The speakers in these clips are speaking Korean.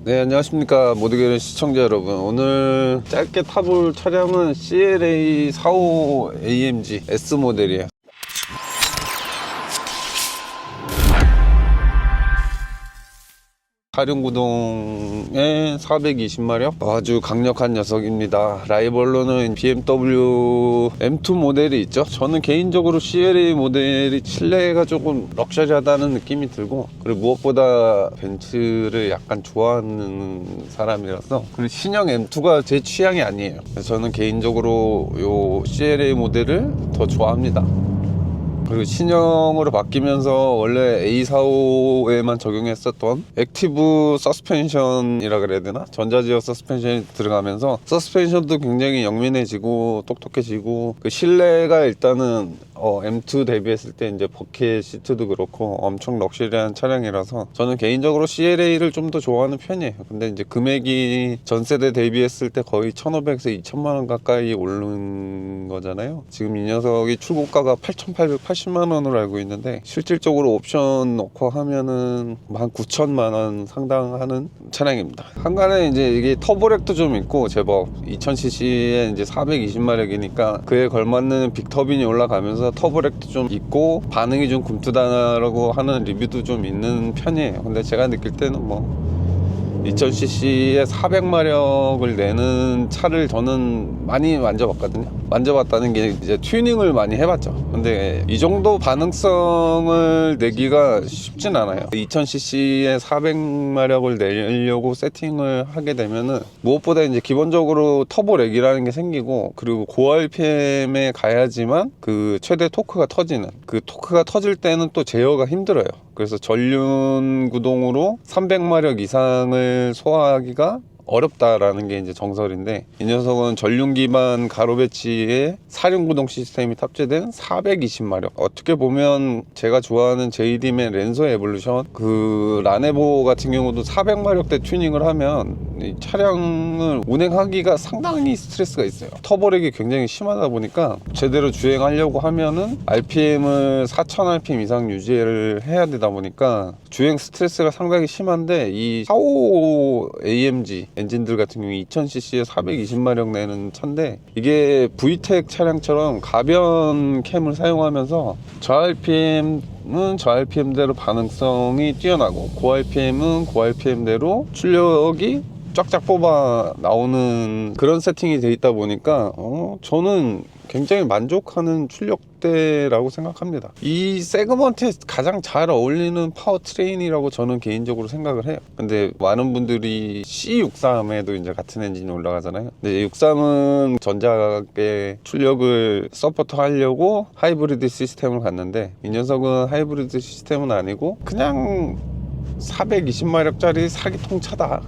네, 안녕하십니까 모두개는 시청자 여러분. 오늘 짧게 타볼 차량은 CLA 45 AMG S 모델이에요. 사륜구동의 420마력, 아주 강력한 녀석입니다. 라이벌로는 BMW M2 모델이 있죠. 저는 개인적으로 CLA 모델이 실내가 조금 럭셔리하다는 느낌이 들고, 그리고 무엇보다 벤츠를 약간 좋아하는 사람이라서, 그리고 신형 M2가 제 취향이 아니에요. 그래서 저는 개인적으로 요 CLA 모델을 더 좋아합니다. 그리고 신형으로 바뀌면서 원래 A45에만 적용했었던 액티브 서스펜션이라 그래야 되나? 전자제어 서스펜션이 들어가면서 서스펜션도 굉장히 영민해지고 똑똑해지고, 그 실내가 일단은 M2 대비했을 때 이제 버켓 시트도 그렇고 엄청 럭셔리한 차량이라서 저는 개인적으로 CLA를 좀 더 좋아하는 편이에요. 근데 이제 금액이 전 세대 대비했을 때 거의 1,500에서 2,000만 원 가까이 오른 거잖아요. 지금 이 녀석이 출고가가 8,880만 원으로 알고 있는데, 실질적으로 옵션 넣고 하면은 한 9천만 원 상당하는 차량입니다. 한간에 이제 이게 터보렉도 좀 있고, 제법 2000cc에 이제 420마력이니까 그에 걸맞는 빅터빈이 올라가면서 터보렉도 좀 있고 반응이 좀 굼뜨다라고 하는 리뷰도 좀 있는 편이에요. 근데 제가 느낄 때는 뭐 2000cc에 400마력을 내는 차를 저는 많이 만져봤거든요. 만져봤다는 게 이제 튜닝을 많이 해봤죠. 근데 이 정도 반응성을 내기가 쉽진 않아요. 2000cc에 400마력을 내려고 세팅을 하게 되면은 무엇보다 이제 기본적으로 터보렉이라는 게 생기고, 그리고 고RPM에 가야지만 그 최대 토크가 터지는, 그 토크가 터질 때는 또 제어가 힘들어요. 그래서 전륜 구동으로 300마력 이상을 소화하기가 어렵다라는 게 이제 정설인데, 이 녀석은 전륜 기반 가로 배치에 사륜 구동 시스템이 탑재된 420마력. 어떻게 보면 제가 좋아하는 JD맨 랜서 에볼루션, 그 라네보 같은 경우도 400마력대 튜닝을 하면 이 차량을 운행하기가 상당히 스트레스가 있어요. 터보렉이 굉장히 심하다 보니까 제대로 주행하려고 하면은 RPM을 4000rpm 이상 유지를 해야 되다 보니까 주행 스트레스가 상당히 심한데, 이 45 AMG 엔진들 같은 경우 2000cc에 420마력 내는 차인데, 이게 VTEC 차량처럼 가변 캠을 사용하면서 저RPM은 저RPM대로 반응성이 뛰어나고, 고RPM은 고RPM대로 출력이 쫙쫙 뽑아 나오는 그런 세팅이 돼 있다 보니까 저는 굉장히 만족하는 출력대라고 생각합니다. 이 세그먼트에 가장 잘 어울리는 파워트레인이라고 저는 개인적으로 생각을 해요. 근데 많은 분들이 C63에도 이제 같은 엔진이 올라가잖아요. 근데 63은 전작의 출력을 서포트 하려고 하이브리드 시스템을 갔는데, 이 녀석은 하이브리드 시스템은 아니고 그냥 420마력짜리 사기통 차다.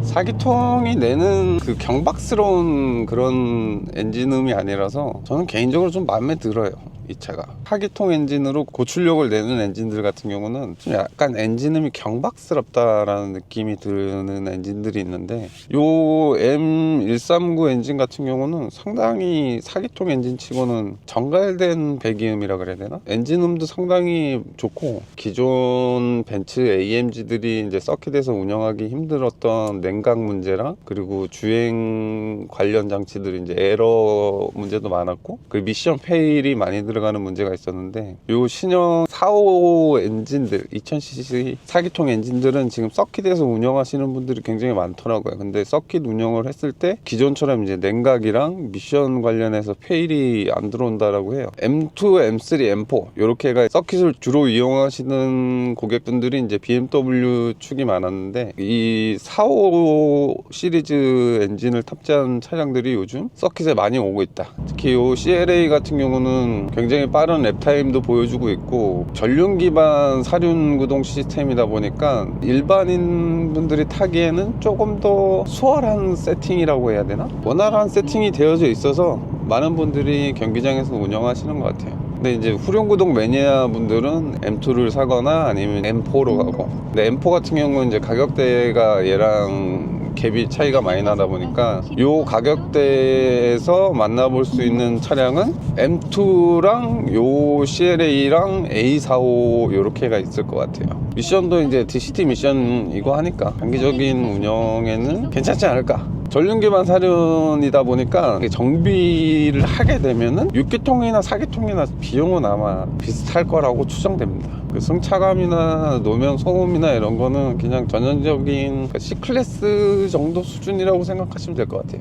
사기통이 내는 그 경박스러운 그런 엔진음이 아니라서 저는 개인적으로 좀 마음에 들어요. 이 차가 사기통 엔진으로 고출력을 내는 엔진들 같은 경우는 좀 약간 엔진음이 경박스럽다라는 느낌이 드는 엔진들이 있는데, 요 M139 엔진 같은 경우는 상당히 사기통 엔진 치고는 정갈된 배기음이라 그래야 되나? 엔진음도 상당히 좋고, 기존 벤츠 AMG들이 이제 서킷에서 운영하기 힘들었던 냉각 문제랑, 그리고 주행 관련 장치들이 이제 에러 문제도 많았고, 그 미션 페일이 많이 들어가는 문제가 있었는데, 요 신형 45 엔진들 2000cc 사기통 엔진들은 지금 서킷에서 운영하시는 분들이 굉장히 많더라고요. 근데 서킷 운영을 했을 때 기존처럼 이제 냉각이랑 미션 관련해서 페일이 안 들어온다라고 해요. M2, M3, M4 요렇게가 서킷을 주로 이용하시는 고객분들이 이제 BMW 축이 많았는데, 이 45 시리즈 엔진을 탑재한 차량들이 요즘 서킷에 많이 오고 있다. 특히 요 CLA 같은 경우는 굉장히 빠른 랩타임도 보여주고 있고, 전륜 기반 사륜 구동 시스템이다 보니까 일반인 분들이 타기에는 조금 더 수월한 세팅이라고 해야 되나? 원활한 세팅이 되어져 있어서 많은 분들이 경기장에서 운영하시는 것 같아요. 근데 이제 후륜구동 매니아 분들은 M2를 사거나 아니면 M4로 가고, 근데 M4 같은 경우는 이제 가격대가 얘랑 갭이 차이가 많이 나다 보니까 요 가격대에서 만나볼 수 있는 차량은 M2랑 요 CLA랑 A45 요렇게가 있을 것 같아요. 미션도 이제 DCT 미션이고 하니까 장기적인 운영에는 괜찮지 않을까. 전륜기반 사륜이다 보니까 정비를 하게 되면은 6기통이나 4기통이나 비용은 아마 비슷할 거라고 추정됩니다. 그 승차감이나 노면 소음이나 이런 거는 그냥 전형적인 C클래스 정도 수준이라고 생각하시면 될 것 같아요.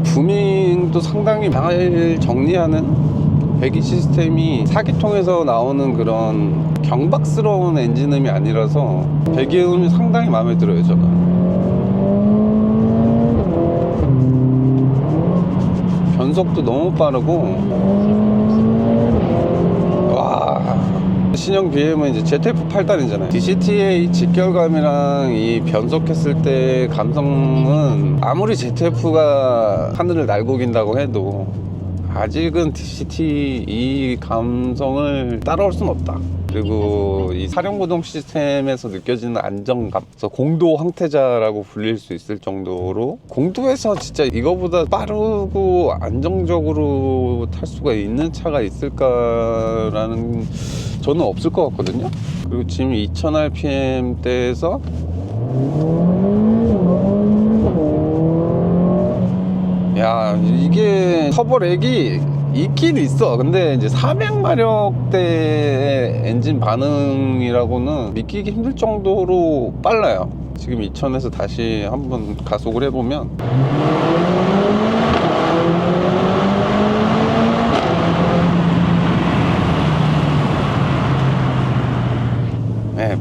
부밍도 상당히 잘 정리하는 배기 시스템이 4기통에서 나오는 그런 경박스러운 엔진음이 아니라서 배기음이 상당히 마음에 들어요. 저는 변속도 너무 빠르고, 와, 신형 BM은 이제 ZF 8단이잖아요. DCT의 직결감이랑 이 변속했을 때 감성은 아무리 ZF가 하늘을 날고 긴다고 해도 아직은 DCT 이 감성을 따라올 순 없다. 그리고 이 사륜구동 시스템에서 느껴지는 안정감, 그래서 공도 황태자라고 불릴 수 있을 정도로 공도에서 진짜 이거보다 빠르고 안정적으로 탈 수가 있는 차가 있을까라는, 저는 없을 것 같거든요. 그리고 지금 2000rpm대에서 야, 이게 터보렉이 있긴 있어. 근데 이제 400마력대 엔진 반응이라고는 믿기기 힘들 정도로 빨라요. 지금 2000에서 다시 한번 가속을 해보면 네,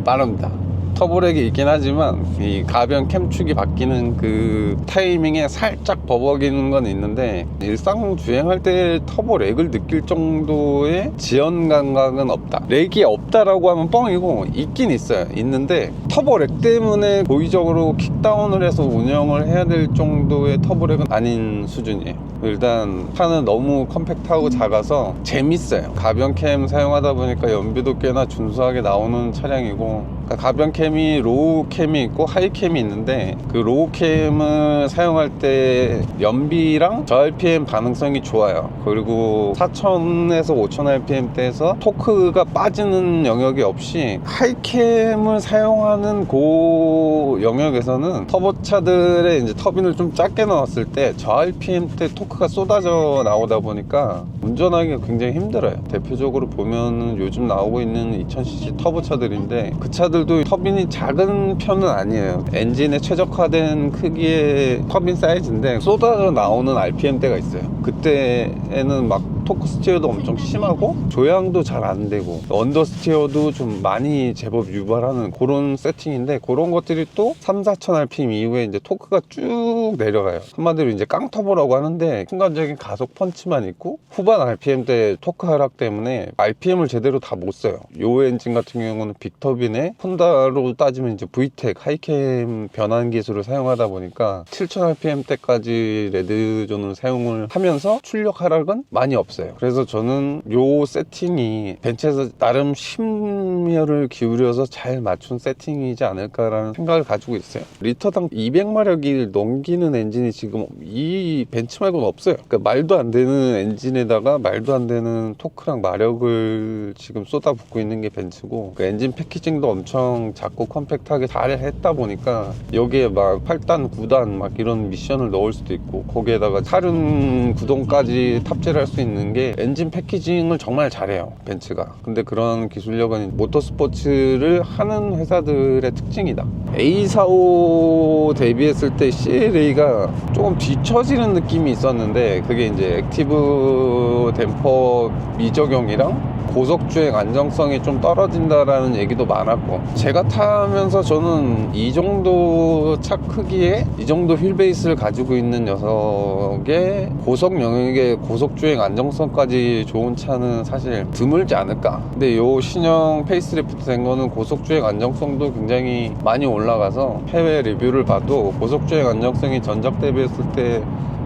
빠릅니다. 터보렉이 있긴 하지만 이 가변 캠축이 바뀌는 그 타이밍에 살짝 버벅이는 건 있는데, 일상 주행할 때 터보렉을 느낄 정도의 지연 감각은 없다. 렉이 없다라고 하면 뻥이고 있긴 있어요. 있는데 터보렉 때문에 고의적으로 킥다운을 해서 운영을 해야 될 정도의 터보렉은 아닌 수준이에요. 일단 차는 너무 컴팩트하고 작아서 재밌어요. 가변캠 사용하다 보니까 연비도 꽤나 준수하게 나오는 차량이고, 가변캠이 로우캠이 있고 하이캠이 있는데, 그 로우캠을 사용할 때 연비랑 저RPM 반응성이 좋아요. 그리고 4000에서 5000rpm대에서 토크가 빠지는 영역이 없이, 하이캠을 사용하는 그 영역에서는 터보차들의 이제 터빈을 좀 작게 넣었을 때 저RPM 때 토크가 쏟아져 나오다 보니까 운전하기가 굉장히 힘들어요. 대표적으로 보면은 요즘 나오고 있는 2000cc 터보차들인데, 그 차들도 터빈이 작은 편은 아니에요. 엔진에 최적화된 크기의 터빈 사이즈인데 쏟아져 나오는 RPM대가 있어요. 그때에는 막 토크 스티어도 엄청 심하고 조향도 잘 안 되고 언더 스티어도 좀 많이 제법 유발하는 그런 세팅인데, 그런 것들이 또 3-4000rpm 이후에 이제 토크가 쭉 내려가요. 한마디로 이제 깡터보라고 하는데, 순간적인 가속 펀치만 있고 후반 RPM 때 토크 하락 때문에 RPM을 제대로 다 못 써요. 요 엔진 같은 경우는 빅터빈에 폰다로 따지면 이제 VTEC 하이캠 변환 기술을 사용하다 보니까 7000rpm 때까지 레드존을 사용을 하면서 출력 하락은 많이 없어요. 그래서 저는 요 세팅이 벤츠에서 나름 심혈을 기울여서 잘 맞춘 세팅이지 않을까라는 생각을 가지고 있어요. 리터당 200마력이 넘기는 엔진이 지금 이 벤츠 말고는 없어요. 그러니까 말도 안 되는 엔진에다가 말도 안 되는 토크랑 마력을 지금 쏟아붓고 있는 게 벤츠고, 그 엔진 패키징도 엄청 작고 컴팩트하게 잘 했다 보니까 여기에 막 8단, 9단 막 이런 미션을 넣을 수도 있고, 거기에다가 사륜 구동까지 탑재를 할 수 있는 게 엔진 패키징을 정말 잘해요, 벤츠가. 근데 그런 기술력은 모터스포츠를 하는 회사들의 특징이다. A45 대비했을 때 CLA가 조금 뒤처지는 느낌이 있었는데, 그게 이제 액티브 댐퍼 미적용이랑 고속주행 안정성이 좀 떨어진다라는 얘기도 많았고, 제가 타면서 저는 이 정도 차 크기에 이 정도 휠베이스를 가지고 있는 녀석의 고속 영역의 고속주행 안정성까지 좋은 차는 사실 드물지 않을까. 근데 요 신형 페이스리프트 된 거는 고속주행 안정성도 굉장히 많이 올라가서 해외 리뷰를 봐도 고속주행 안정성이 전작 대비했을 때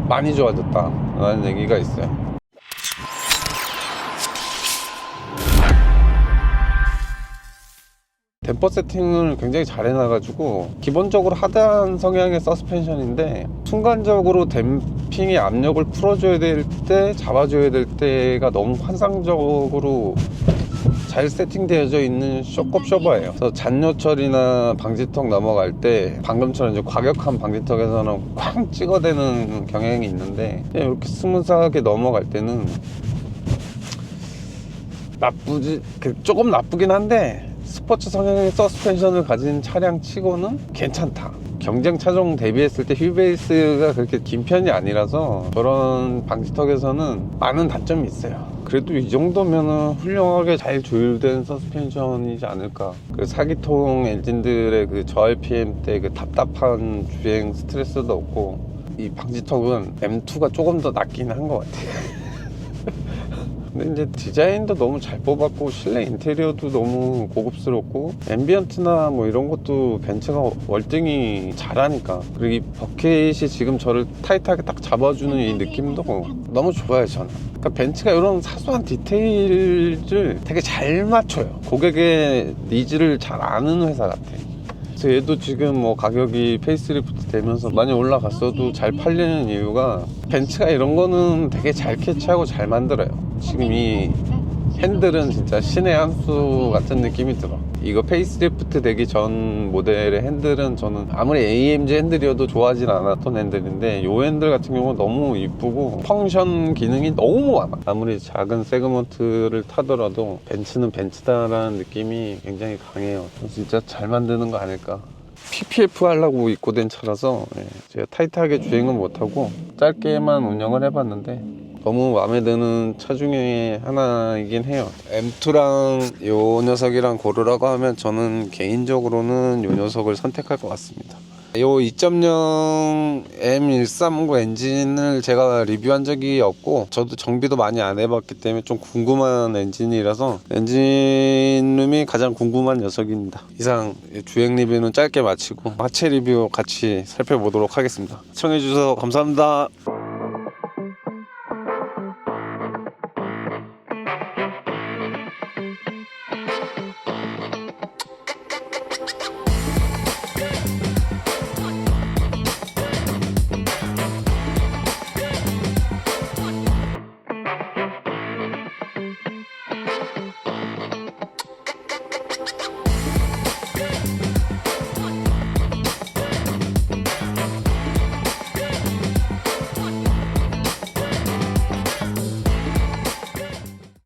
많이 좋아졌다 라는 얘기가 있어요. 댐퍼 세팅을 굉장히 잘 해놔가지고 기본적으로 하드한 성향의 서스펜션인데 순간적으로 댐핑의 압력을 풀어줘야 될 때, 잡아줘야 될 때가 너무 환상적으로 잘 세팅되어져 있는 쇼컵 쇼버예요. 그래서 잔여 처리나 방지턱 넘어갈 때 방금처럼 이제 과격한 방지턱에서는 쾅 찍어대는 경향이 있는데 이렇게 스무스하게 넘어갈 때는 조금 나쁘긴 한데 스포츠 성향의 서스펜션을 가진 차량 치고는 괜찮다. 경쟁 차종 대비했을 때 휠베이스가 그렇게 긴 편이 아니라서 저런 방지턱에서는 많은 단점이 있어요. 그래도 이 정도면은 훌륭하게 잘 조율된 서스펜션이지 않을까. 그 4기통 엔진들의 그 저RPM 때 그 답답한 주행 스트레스도 없고, 이 방지턱은 M2가 조금 더 낫긴 한 것 같아요. 근데 이제 디자인도 너무 잘 뽑았고 실내 인테리어도 너무 고급스럽고 앰비언트나 뭐 이런 것도 벤츠가 월등히 잘하니까, 그리고 이 버켓이 지금 저를 타이트하게 딱 잡아주는 이 느낌도 너무 좋아요 저는. 그러니까 벤츠가 이런 사소한 디테일을 되게 잘 맞춰요. 고객의 니즈를 잘 아는 회사 같아. 그래서 얘도 지금 뭐 가격이 페이스리프트 되면서 많이 올라갔어도 잘 팔리는 이유가 벤츠가 이런 거는 되게 잘 캐치하고 잘 만들어요. 지금 이 핸들은 진짜 신의 한 수 같은 느낌이 들어. 이거 페이스리프트 되기 전 모델의 핸들은 저는 아무리 AMG 핸들이어도 좋아하진 않았던 핸들인데, 이 핸들 같은 경우는 너무 이쁘고 펑션 기능이 너무 많아. 아무리 작은 세그먼트를 타더라도 벤츠는 벤츠다라는 느낌이 굉장히 강해요. 진짜 잘 만드는 거 아닐까. PPF 하려고 입고된 차라서 제가 타이트하게 주행은 못하고 짧게만 운영을 해봤는데 너무 마음에 드는 차 중에 하나이긴 해요. M2랑 요 녀석이랑 고르라고 하면 저는 개인적으로는 요 녀석을 선택할 것 같습니다. 요 2.0 M139 엔진을 제가 리뷰한 적이 없고 저도 정비도 많이 안 해봤기 때문에 좀 궁금한 엔진이라서 엔진룸이 가장 궁금한 녀석입니다. 이상 주행 리뷰는 짧게 마치고 하체 리뷰 같이 살펴보도록 하겠습니다. 시청해주셔서 감사합니다.